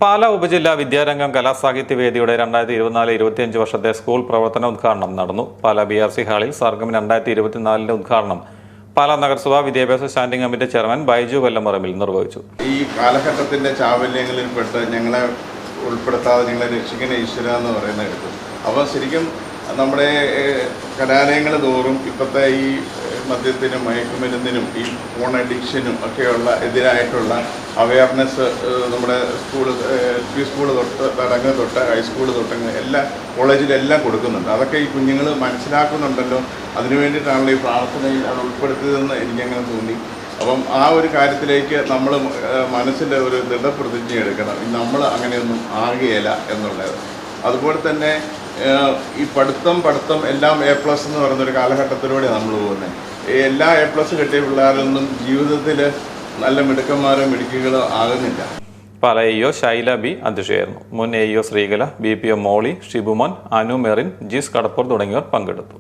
പാലാ ഉപജില്ലാ വിദ്യാരംഗം കലാസാഹിത്യവേദിയുടെ 2024-25 വർഷത്തെ സ്കൂൾ പ്രവർത്തന ഉദ്ഘാടനം നടന്നു. പാലാ BRC ഹാളിൽ സർഗം 2024 ഉദ്ഘാടനം പാലാ നഗരസഭ വിദ്യാഭ്യാസ സ്റ്റാൻഡിംഗ് കമ്മിറ്റി ചെയർമാൻ ബൈജു വെല്ലമറമ്പിൽ നിർവഹിച്ചു. ഈ കാലഘട്ടത്തിന്റെ ചാവല്യങ്ങളിൽപ്പെട്ട് ഞങ്ങളെ ഉൾപ്പെടുത്താതെ ഞങ്ങളെ രക്ഷിക്കുന്ന ഈശ്വര എന്ന് പറയുന്നത് എടുത്തു. അപ്പോൾ ശരിക്കും നമ്മുടെ കലാലയങ്ങൾ തോറും ഇപ്പോഴത്തെ ഈ മദ്യത്തിനും മയക്കുമരുന്നിനും ഈ ഫോൺ അഡിക്ഷനും ഒക്കെയുള്ള എതിരായിട്ടുള്ള അവയർനെസ് നമ്മുടെ സ്കൂൾ തൊട്ട് തടങ്ങ് തൊട്ട് ഹൈസ്കൂൾ തൊട്ടങ്ങ് എല്ലാ കോളേജിലെല്ലാം കൊടുക്കുന്നുണ്ട്. അതൊക്കെ ഈ കുഞ്ഞുങ്ങൾ മനസ്സിലാക്കുന്നുണ്ടല്ലോ. അതിനു വേണ്ടിയിട്ടാണല്ലോ ഈ പ്രാർത്ഥനയിൽ അത് ഉൾപ്പെടുത്തിയതെന്ന് എനിക്കങ്ങനെ തോന്നി. അപ്പം ആ ഒരു കാര്യത്തിലേക്ക് നമ്മൾ മനസ്സിൻ്റെ ഒരു ദൃഢപ്രതിജ്ഞ എടുക്കണം. നമ്മൾ അങ്ങനെയൊന്നും ആകുകയില്ല എന്നുള്ളത്. അതുപോലെ തന്നെ ഈ പഠിത്തം എല്ലാം A+ എന്ന് പറയുന്നൊരു കാലഘട്ടത്തിലൂടെ നമ്മൾ പോകുന്നത്. എല്ലാ A+ കിട്ടിയ പിള്ളേരൊന്നും ജീവിതത്തിൽ നല്ല മിടുക്കന്മാരോ മിടുക്കികളോ ആകുന്നില്ല. Pala AO Shaila B അധ്യക്ഷയായിരുന്നു. മുൻ AO ശ്രീകല, BPO മോളി, ഷിബുമോൻ, അനു മെറിൻ, ജീസ് കടപ്പൂർ തുടങ്ങിയവർ പങ്കെടുത്തു.